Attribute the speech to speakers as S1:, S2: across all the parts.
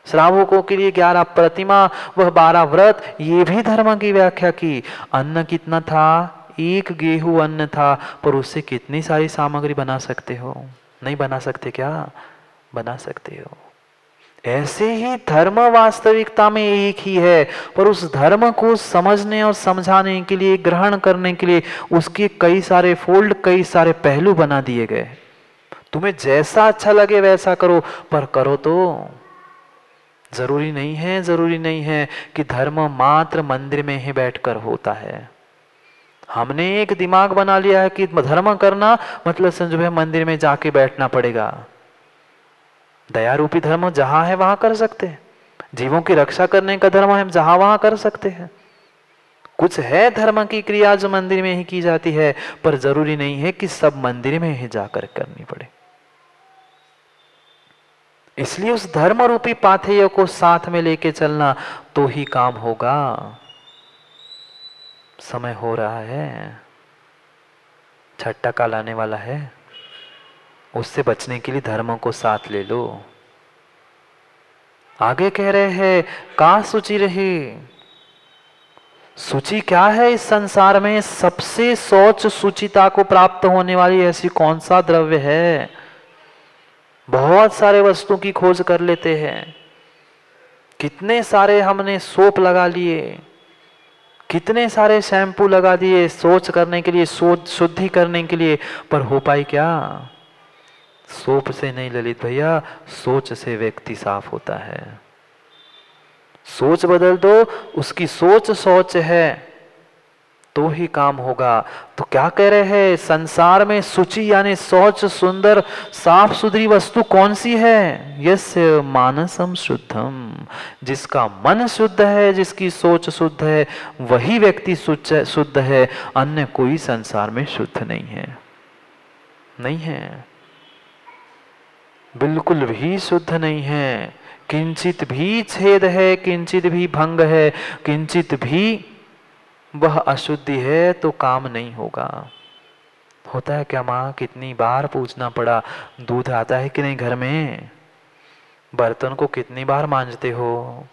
S1: श्रावकों के लिए 11 प्रतिमा, वह 12 व्रत, ये भी धर्म की व्याख्या की। अन्न कितना था? एक गेहूं अन्न था, पर उससे कितनी सारी सामग्री बना सकते हो? नहीं बना सकते क्या? बना सकते हो। ऐसे ही धर्म वास्तविकता में एक ही है, पर उस धर्म को समझने और समझाने के लिए, ग्रहण करने के लिए उसके कई सारे फोल्ड, कई सारे पहलू बना दिए गए। तुम्हें जैसा अच्छा लगे वैसा करो, पर करो तो। जरूरी नहीं है कि धर्म मात्र मंदिर में ही बैठकर होता है। हमने एक दिमाग बना लिया है कि धर्म करना मतलब समझो है मंदिर में जाके बैठना पड़ेगा। दया रूपी धर्म जहां है वहां कर सकते हैं, जीवों की रक्षा करने का धर्म हम जहां वहां कर सकते हैं। कुछ है धर्म की क्रिया जो मंदिर में ही की जाती है, पर जरूरी नहीं है कि सब मंदिर में ही जाकर करनी पड़े। इसलिए उस धर्म रूपी पाथेय को साथ में लेके चलना तो ही काम होगा। समय हो रहा है, छठा काल आने वाला है, उससे बचने के लिए धर्म को साथ ले लो। आगे कह रहे हैं का शुचि रहे। सूची क्या है इस संसार में? सबसे शौच शुचिता को प्राप्त होने वाली ऐसी कौन सा द्रव्य है? बहुत सारे वस्तु की खोज कर लेते हैं, कितने सारे हमने सोप लगा लिए, कितने सारे शैम्पू लगा दिए सोच करने के लिए, सोच शुद्धि करने के लिए, पर हो पाई क्या? सोप से नहीं ललित भैया, सोच से व्यक्ति साफ होता है। सोच बदल दो, उसकी सोच सोच है तो ही काम होगा। तो क्या कह रहे हैं? संसार में शुचि यानी सोच, सुंदर साफ सुथरी वस्तु कौन सी है? यस्य मानसम शुद्धम, जिसका मन शुद्ध है, जिसकी सोच शुद्ध है, वही व्यक्ति शुद्ध है। अन्य कोई संसार में शुद्ध नहीं है, नहीं है, बिल्कुल भी शुद्ध नहीं है। किंचित भी छेद है, किंचित भी भंग है, किंचित भी वह अशुद्धि है तो काम नहीं होगा। होता है क्या माँ? कितनी बार पूछना पड़ा, दूध आता है कि नहीं घर में? बर्तन को कितनी बार मांजते हो?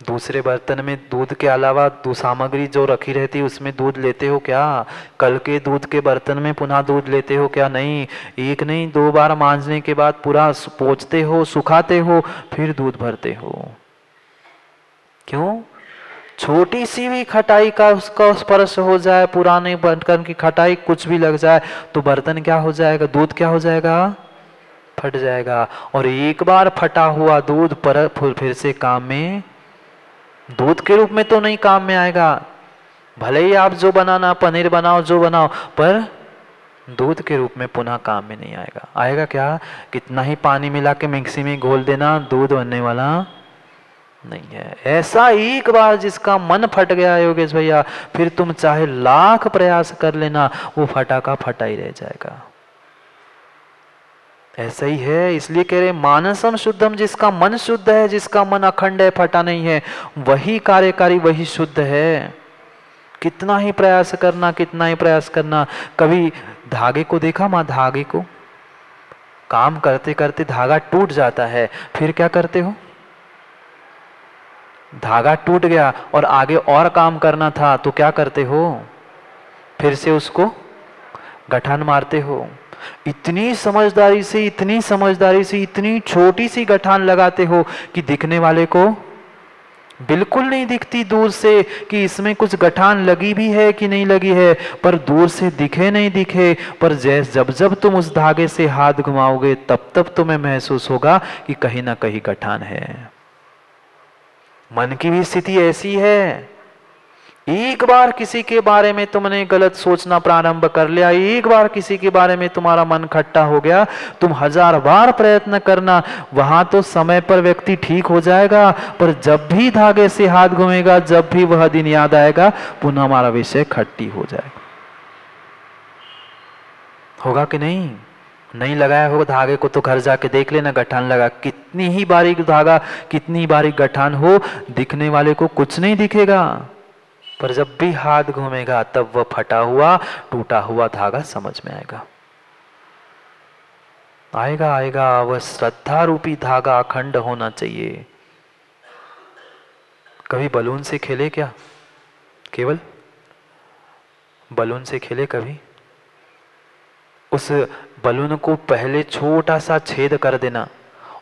S1: दूसरे बर्तन में दूध के अलावा सामग्री जो रखी रहती है उसमें दूध लेते हो क्या? कल के दूध के बर्तन में पुनः दूध लेते हो क्या? नहीं, एक नहीं 2 बार मांजने के बाद पूरा पोंछते हो, सुखाते हो, फिर दूध भरते हो। क्यों? छोटी सी भी खटाई का उसका स्पर्श हो जाए, पुराने बर्तन की खटाई कुछ भी लग जाए तो बर्तन क्या हो जाएगा? दूध क्या हो जाएगा? फट जाएगा। और एक बार फटा हुआ दूध पर फिर से काम में, दूध के रूप में तो नहीं काम में आएगा। भले ही आप जो बनाना, पनीर बनाओ, जो बनाओ, पर दूध के रूप में पुनः काम में नहीं आएगा। आएगा क्या? कितना ही पानी मिला के मिक्सी में घोल देना, दूध बनने वाला नहीं है। ऐसा एक बार जिसका मन फट गया योगेश भैया, फिर तुम चाहे लाख प्रयास कर लेना, वो फटा का फटा ही रह जाएगा। ऐसा ही है। इसलिए कह रहे मानसम शुद्धम, जिसका मन शुद्ध है, जिसका मन अखंड है, फटा नहीं है, वही कार्यकारी, वही शुद्ध है। कितना ही प्रयास करना, कितना ही प्रयास करना। कभी धागे को देखा माँ? धागे को काम करते करते धागा टूट जाता है, फिर क्या करते हो? धागा टूट गया और आगे और काम करना था तो क्या करते हो? फिर से उसको गठान मारते हो। इतनी समझदारी से, इतनी समझदारी से इतनी छोटी सी गठान लगाते हो कि दिखने वाले को बिल्कुल नहीं दिखती दूर से कि इसमें कुछ गठान लगी भी है कि नहीं लगी है, पर दूर से दिखे नहीं दिखे, पर जब जब तुम उस धागे से हाथ घुमाओगे तब तब तुम्हें महसूस होगा कि कहीं ना कहीं गठान है। मन की भी स्थिति ऐसी है। एक बार किसी के बारे में तुमने गलत सोचना प्रारंभ कर लिया, एक बार किसी के बारे में तुम्हारा मन खट्टा हो गया, तुम 1000 बार प्रयत्न करना, वहां तो समय पर व्यक्ति ठीक हो जाएगा, पर जब भी धागे से हाथ घूमेगा, जब भी वह दिन याद आएगा, पुनः हमारा विषय खट्टी हो जाएगा। होगा कि नहीं? नहीं लगाया होगा धागे को तो घर जाके देख लेना, गठान लगा। कितनी ही बारीक धागा, कितनी बारीक गठान हो, दिखने वाले को कुछ नहीं दिखेगा, पर जब भी हाथ घूमेगा तब वह फटा हुआ, टूटा हुआ धागा समझ में आएगा। आएगा आएगा, वह श्रद्धा रूपी धागा अखंड होना चाहिए। कभी बलून से खेले क्या? केवल बलून से खेले कभी? उस बलून को पहले छोटा सा छेद कर देना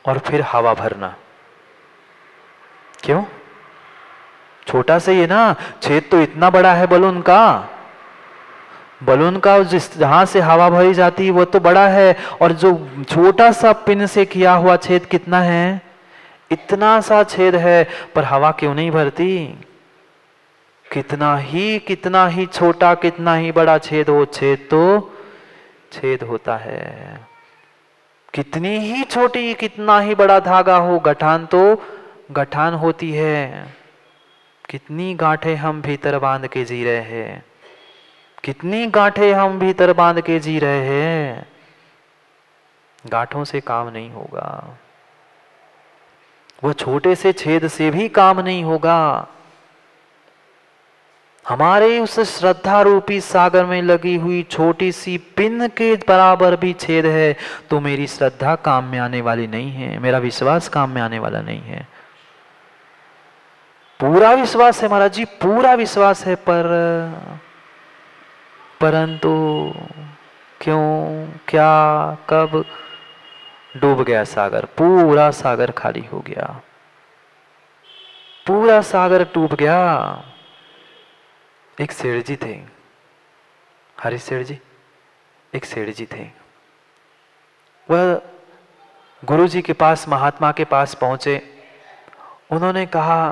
S1: और फिर हवा भरना। क्यों? छोटा सा ही है ना, छेद तो इतना बड़ा है बलून का। बलून का जिस जहां से हवा भरी जाती है वो तो बड़ा है, और जो छोटा सा पिन से किया हुआ छेद कितना है? इतना सा छेद है, पर हवा क्यों नहीं भरती? कितना ही छोटा, कितना ही बड़ा छेद हो, छेद तो छेद होता है। कितनी ही छोटी, कितना ही बड़ा धागा हो, गठान तो गठान होती है। कितनी गांठें हम भीतर बांध के जी रहे हैं, कितनी गांठें हम भीतर बांध के जी रहे हैं। गांठों से काम नहीं होगा, वो छोटे से छेद से भी काम नहीं होगा। हमारे उस श्रद्धा रूपी सागर में लगी हुई छोटी सी पिन के बराबर भी छेद है, तो मेरी श्रद्धा काम में आने वाली नहीं है, मेरा विश्वास काम में आने वाला नहीं है। पूरा विश्वास है महाराज जी, पूरा विश्वास है, परंतु क्यों, क्या, कब? डूब गया सागर, पूरा सागर खाली हो गया, पूरा सागर डूब गया। एक सेठ जी थे, हरि सेठ जी, एक सेठ जी थे। वह गुरु जी के पास, महात्मा के पास पहुंचे। उन्होंने कहा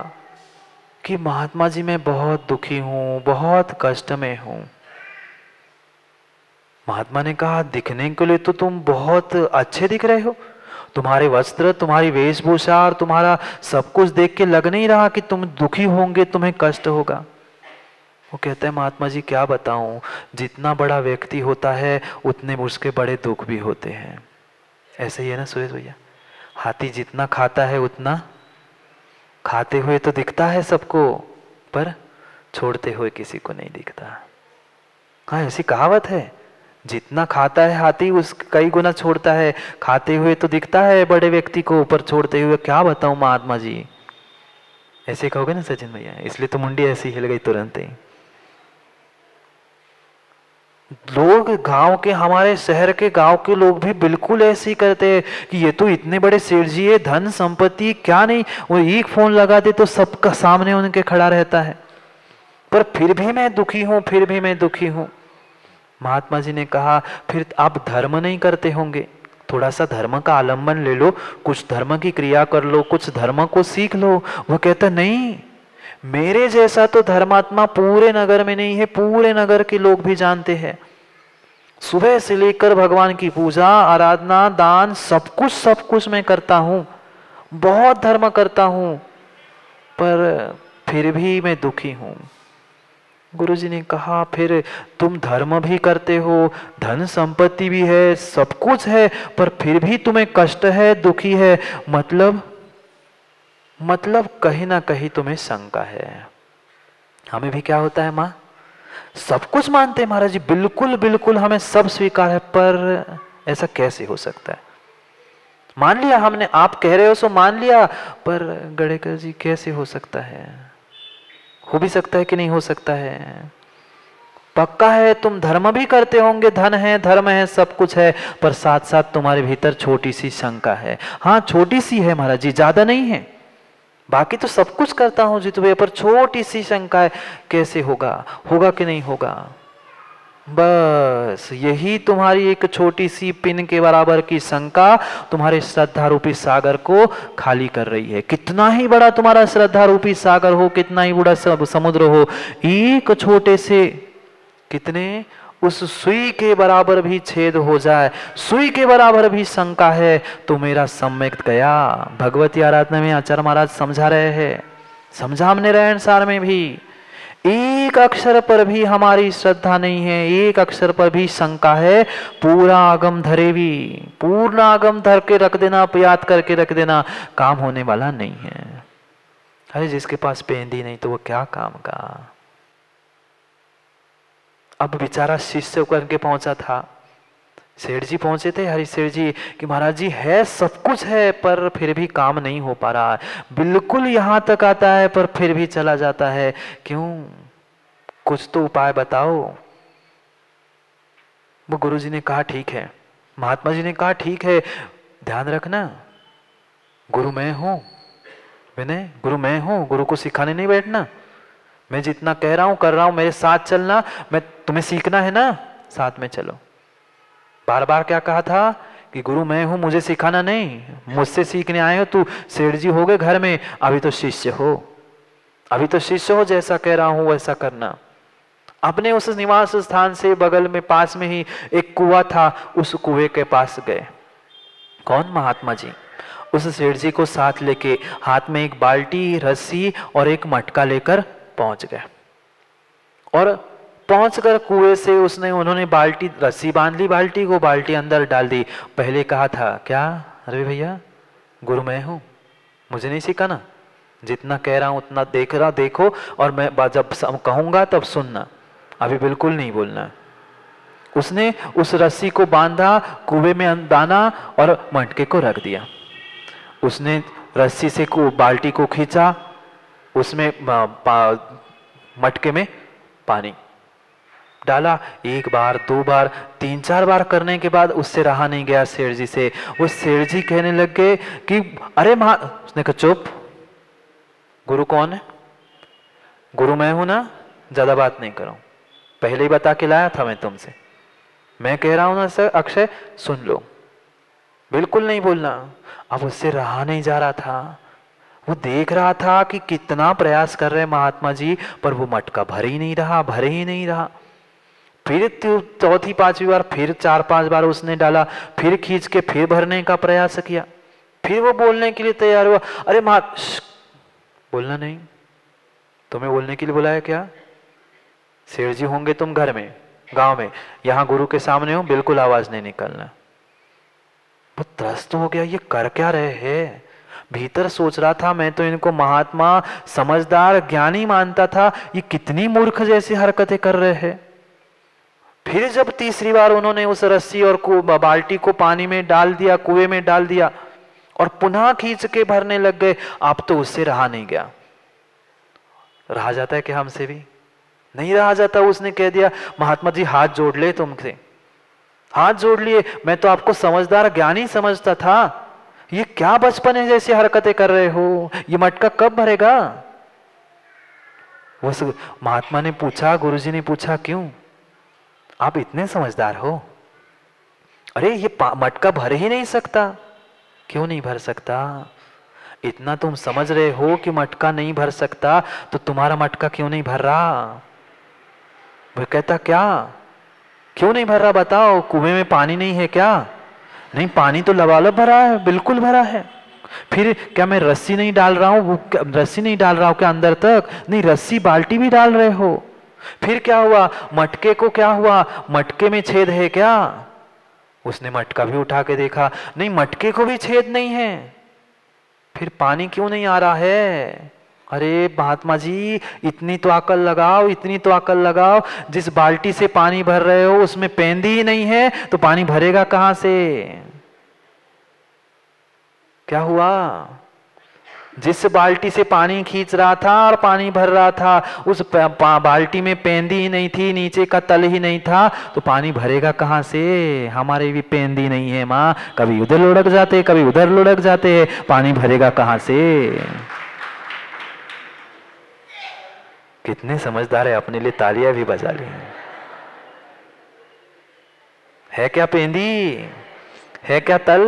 S1: कि महात्मा जी मैं बहुत दुखी हूं, बहुत कष्ट में हूं। महात्मा ने कहा दिखने के लिए तो तुम बहुत अच्छे दिख रहे हो, तुम्हारे वस्त्र, तुम्हारी वेशभूषा और तुम्हारा सब कुछ देख के लग नहीं रहा कि तुम दुखी होंगे, तुम्हें कष्ट होगा। वो कहते हैं महात्मा जी क्या बताऊं, जितना बड़ा व्यक्ति होता है उतने उसके बड़े दुख भी होते हैं। ऐसे ही है ना सुरेश भैया, हाथी जितना खाता है उतना खाते हुए तो दिखता है सबको, पर छोड़ते हुए किसी को नहीं दिखता। हाँ ऐसी कहावत है, जितना खाता है हाथी उस कई गुना छोड़ता है। खाते हुए तो दिखता है बड़े व्यक्ति को, ऊपर छोड़ते हुए क्या बताऊं महात्मा जी। ऐसे कहोगे ना सचिन भैया, इसलिए तो मुंडी ऐसी हिल गई तुरंत ही। लोग गांव के, हमारे शहर के गांव के लोग भी बिल्कुल ऐसे ही करते हैं कि ये तो इतने बड़े सेठ जी है, धन संपत्ति क्या नहीं, वो एक फोन लगा दे तो सबका सामने उनके खड़ा रहता है, पर फिर भी मैं दुखी हूं, फिर भी मैं दुखी हूं। महात्मा जी ने कहा फिर आप धर्म नहीं करते होंगे, थोड़ा सा धर्म का आलंबन ले लो, कुछ धर्म की क्रिया कर लो, कुछ धर्म को सीख लो। वो कहता नहीं, मेरे जैसा तो धर्मात्मा पूरे नगर में नहीं है, पूरे नगर के लोग भी जानते हैं। सुबह से लेकर भगवान की पूजा, आराधना, दान, सब कुछ मैं करता हूं, बहुत धर्म करता हूं, पर फिर भी मैं दुखी हूं। गुरुजी ने कहा फिर तुम धर्म भी करते हो, धन संपत्ति भी है, सब कुछ है, पर फिर भी तुम्हें कष्ट है, दुखी है, मतलब कहीं ना कहीं तुम्हें शंका है। हमें भी क्या होता है माँ, सब कुछ मानते हैं महाराज जी, बिल्कुल बिल्कुल हमें सब स्वीकार है, पर ऐसा कैसे हो सकता है। मान लिया हमने, आप कह रहे हो सो मान लिया, पर गणेकर जी कैसे हो सकता है, हो भी सकता है कि नहीं हो सकता है। पक्का है तुम धर्म भी करते होंगे, धन है, धर्म है, सब कुछ है, पर साथ साथ तुम्हारे भीतर छोटी सी शंका है। हाँ छोटी सी है महाराज जी, ज्यादा नहीं है, बाकी तो सब कुछ करता हूं जी तुम्हें, पर छोटी सी शंका है, कैसे होगा, होगा कि नहीं होगा। बस यही तुम्हारी एक छोटी सी पिन के बराबर की शंका तुम्हारे श्रद्धा रूपी सागर को खाली कर रही है। कितना ही बड़ा तुम्हारा श्रद्धा रूपी सागर हो, कितना ही बड़ा समुद्र हो, एक छोटे से, कितने, उस सुई के बराबर भी छेद हो जाए, सुई के बराबर भी शंका है, तो मेरा सम्यक गया। भगवती आराधना में आचार्य महाराज समझा रहे हैं, समझा हमने रहन सार में भी, एक अक्षर पर भी हमारी श्रद्धा नहीं है, एक अक्षर पर भी शंका है, पूरा आगम धरे भी, पूर्ण आगम धर के रख देना, याद करके रख देना, काम होने वाला नहीं है। अरे जिसके पास पेंदी नहीं तो वो क्या काम का। अब बेचारा शिष्य करके पहुंचा था, सेठ जी पहुंचे थे हरि सेठ जी कि महाराज जी है, सब कुछ है, पर फिर भी काम नहीं हो पा रहा है, बिल्कुल यहां तक आता है पर फिर भी चला जाता है, क्यों, कुछ तो उपाय बताओ। वो गुरु जी ने कहा ठीक है, महात्मा जी ने कहा ठीक है, ध्यान रखना गुरु मैं हूं, विनय गुरु मैं हूं, गुरु को सिखाने नहीं बैठना, मैं जितना कह रहा हूं कर रहा हूं, मेरे साथ चलना, मैं तुम्हें सीखना है ना, साथ में चलो। बार बार क्या कहा था कि गुरु मैं हूं, मुझे सिखाना नहीं, मुझसे सीखने आए हो, तू सेठ जी हो गए घर में, अभी तो शिष्य हो, अभी तो शिष्य हो, जैसा कह रहा हूं वैसा करना। अपने उस निवास स्थान से बगल में पास में ही एक कुआं था, उस कुएं के पास गए। कौन? महात्मा जी। उस सेठ जी को साथ लेके हाथ में एक बाल्टी, रस्सी और एक मटका लेकर पहुंच गए, और पहुंचकर कुएं से उन्होंने बाल्टी, रस्सी बांध ली बाल्टी को, बाल्टी अंदर डाल दी। पहले कहा था क्या, अरे भैया गुरु मैं हूं, मुझे नहीं सिखाना, जितना कह रहा हूं उतना देखो, और मैं जब कहूंगा तब सुनना, अभी बिल्कुल नहीं बोलना। उसने उस रस्सी को बांधा, कुएं में दाना और मटके को रख दिया। उसने रस्सी से बाल्टी को खींचा, उसमें मटके में पानी डाला, एक बार, दो बार, तीन चार बार करने के बाद उससे रहा नहीं गया सेठ जी से। वो सेठ जी कहने लग गए कि अरे उसने कहा चुप, गुरु कौन है? गुरु मैं हूं ना, ज्यादा बात नहीं करो, पहले ही बता के लाया था मैं तुमसे, मैं कह रहा हूं ना सर अक्षय सुन लो, बिल्कुल नहीं बोलना। अब उससे रहा नहीं जा रहा था, वो देख रहा था कि कितना प्रयास कर रहे महात्मा जी, पर वो मटका भर ही नहीं रहा, भर ही नहीं रहा। फिर चौथी पांचवी बार, फिर चार पांच बार उसने डाला, फिर खींच के फिर भरने का प्रयास किया, फिर वो बोलने के लिए तैयार हुआ, अरे बोलना नहीं, तुम्हें बोलने के लिए बुलाया क्या? सेठ जी होंगे तुम घर में, गांव में, यहां गुरु के सामने हो, बिल्कुल आवाज नहीं निकलना। वो त्रस्त हो गया, ये कर क्या रहे हैं? भीतर सोच रहा था मैं तो इनको महात्मा, समझदार, ज्ञानी मानता था, ये कितनी मूर्ख जैसी हरकतें कर रहे हैं। फिर जब तीसरी बार उन्होंने उस रस्सी और बाल्टी को पानी में डाल दिया, कुएं में डाल दिया, और पुनः खींच के भरने लग गए, अब तो उससे रहा नहीं गया। रहा जाता है कि हमसे भी नहीं रहा जाता। उसने कह दिया महात्मा जी हाथ जोड़ ले, तुमसे हाथ जोड़ लिए, मैं तो आपको समझदार ज्ञानी समझता था, ये क्या बचपने जैसी हरकतें कर रहे हो, ये मटका कब भरेगा? उस महात्मा ने पूछा, गुरुजी ने पूछा क्यों आप इतने समझदार हो? अरे ये मटका भर ही नहीं सकता। क्यों नहीं भर सकता? इतना तुम समझ रहे हो कि मटका नहीं भर सकता, तो तुम्हारा मटका क्यों नहीं भर रहा? वो कहता क्या, क्यों नहीं भर रहा बताओ, कुएं में पानी नहीं है क्या? नहीं, पानी तो लबालब भरा है, बिल्कुल भरा है। फिर क्या मैं रस्सी नहीं डाल रहा हूं, वो रस्सी नहीं डाल रहा हूं क्या अंदर तक? नहीं, रस्सी बाल्टी भी डाल रहे हो। फिर क्या हुआ, मटके को क्या हुआ, मटके में छेद है क्या? उसने मटका भी उठा के देखा, नहीं मटके को भी छेद नहीं है। फिर पानी क्यों नहीं आ रहा है? अरे महात्मा जी इतनी तो अकल लगाओ, इतनी तो अकल लगाओ, जिस बाल्टी से पानी भर रहे हो उसमें पेंदी ही नहीं है, तो पानी भरेगा कहां से? क्या हुआ, जिस बाल्टी से पानी खींच रहा था और पानी भर रहा था, उस बाल्टी में पेंदी ही नहीं थी, नीचे का तल ही नहीं था, तो पानी भरेगा कहां से? हमारे भी पेंदी नहीं है माँ, कभी उधर लुढ़क जाते कभी उधर लुढ़क जाते हैं, पानी भरेगा कहां से? कितने समझदार है, अपने लिए तालियां भी बजा ली। है क्या पेंदी, है क्या तल?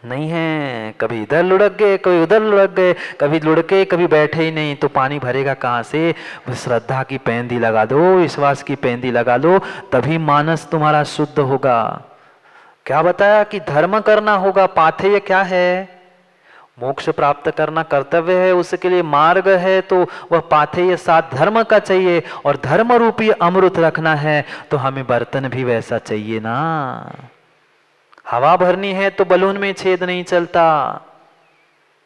S1: नहीं है, कभी इधर लुढ़क गए कभी उधर लुढ़क गए, कभी लुढ़के कभी बैठे ही नहीं, तो पानी भरेगा कहाँ से? श्रद्धा की पेंदी लगा दो, विश्वास की पेंदी लगा दो, तभी मानस तुम्हारा शुद्ध होगा। क्या बताया कि धर्म करना होगा, पाथेय क्या है? मोक्ष प्राप्त करना कर्तव्य है, उसके लिए मार्ग है, तो वह पाथेय साथ धर्म का चाहिए, और धर्म रूपी अमृत रखना है तो हमें बर्तन भी वैसा चाहिए ना। हवा भरनी है तो बलून में छेद नहीं चलता,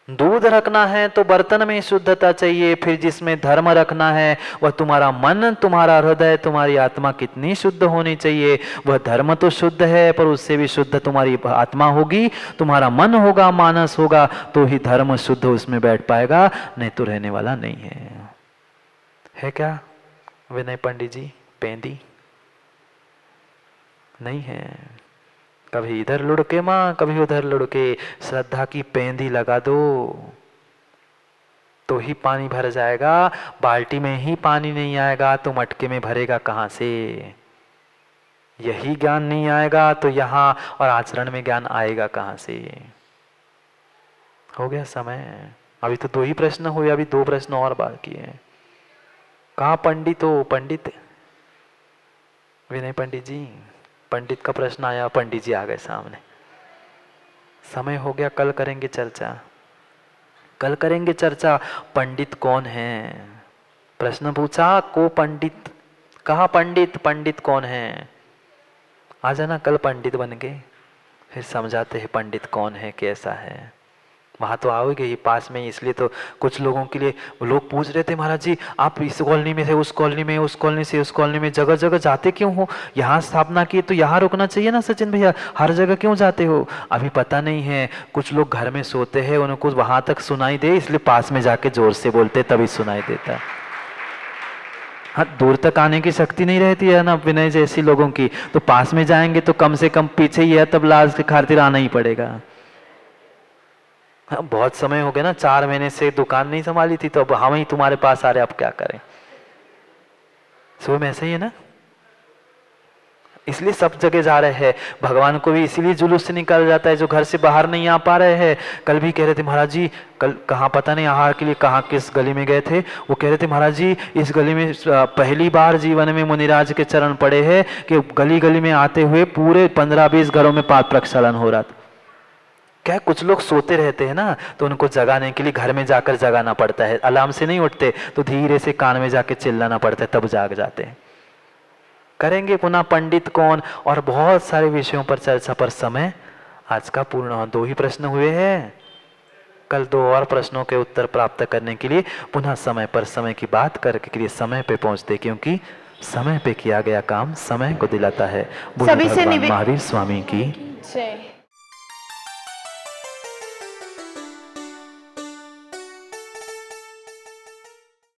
S1: दूध रखना है तो बर्तन में शुद्धता चाहिए, फिर जिसमें धर्म रखना है वह तुम्हारा मन, तुम्हारा हृदय, तुम्हारी आत्मा कितनी शुद्ध होनी चाहिए। वह धर्म तो शुद्ध है पर उससे भी शुद्ध तुम्हारी आत्मा होगी, तुम्हारा मन होगा, मानस होगा, तो ही धर्म शुद्ध उसमें बैठ पाएगा, नहीं तो रहने वाला नहीं है क्या विनय पंडित जी? पेंदी नहीं है। कभी इधर लुढ़के माँ, कभी उधर लुढ़के, श्रद्धा की पेंदी लगा दो तो ही पानी भर जाएगा। बाल्टी में ही पानी नहीं आएगा तो मटके में भरेगा कहाँ से? यही ज्ञान नहीं आएगा तो यहाँ और आचरण में ज्ञान आएगा कहाँ से? हो गया समय। अभी तो 2 ही प्रश्न हुए, अभी 2 प्रश्न और बाकी हैं। कहाँ पंडित हो? पंडित विनय पंडित जी, पंडित का प्रश्न आया, पंडित जी आ गए सामने। समय हो गया, कल करेंगे चर्चा, कल करेंगे चर्चा। पंडित कौन है? प्रश्न पूछा को पंडित, कहा पंडित, पंडित कौन है? आ जाना कल पंडित बन के, फिर समझाते हैं पंडित कौन है, कैसा है। वहां तो आओगे ही पास में, इसलिए तो कुछ लोगों के लिए लोग पूछ रहे थे, महाराज जी आप इस कॉलोनी में थे, उस कॉलोनी में, उस कॉलोनी से उस कॉलोनी में, जगह जगह जाते क्यों हो? यहाँ स्थापना की तो यहाँ रुकना चाहिए ना सचिन भैया, हर जगह क्यों जाते हो? अभी पता नहीं है, कुछ लोग घर में सोते हैं, उनको वहां तक सुनाई दे, इसलिए पास में जाके जोर से बोलते तभी सुनाई देता है। हाँ, दूर तक आने की शक्ति नहीं रहती है ना विनय जैसी लोगों की, तो पास में जाएंगे तो कम से कम पीछे ही है, तब लाज के खातिर आना ही पड़ेगा। हाँ, बहुत समय हो गया ना, 4 महीने से दुकान नहीं संभाली थी, तो अब हम ही तुम्हारे पास आ रहे, अब क्या करें? सुबह में ऐसे ही है ना, इसलिए सब जगह जा रहे हैं। भगवान को भी इसीलिए जुलूस से निकाला जाता है जो घर से बाहर नहीं आ पा रहे हैं। कल भी कह रहे थे महाराज जी, कल कहाँ पता नहीं आहार के लिए कहाँ किस गली में गए थे, वो कह रहे थे महाराज जी इस गली में पहली बार जीवन में मुनिराज के चरण पड़े हैं कि गली गली में आते हुए पूरे 15-20 घरों में पाप प्रक्षालन हो रहा था। क्या कुछ लोग सोते रहते हैं ना, तो उनको जगाने के लिए घर में जाकर जगाना पड़ता है, अलार्म से नहीं उठते तो धीरे से कान में जाके चिल्लाना पड़ता है, तब जाग जाते हैं। करेंगे पुनः पंडित कौन और बहुत सारे विषयों पर चर्चा, पर समय आज का पूर्ण हो। 2 ही प्रश्न हुए हैं, कल 2 और प्रश्नों के उत्तर प्राप्त करने के लिए पुनः समय पर समय की बात करके के लिए समय पे पहुंचते, क्योंकि समय पे किया गया काम समय को दिलाता है।
S2: सभी से
S1: महावीर स्वामी की
S2: जय।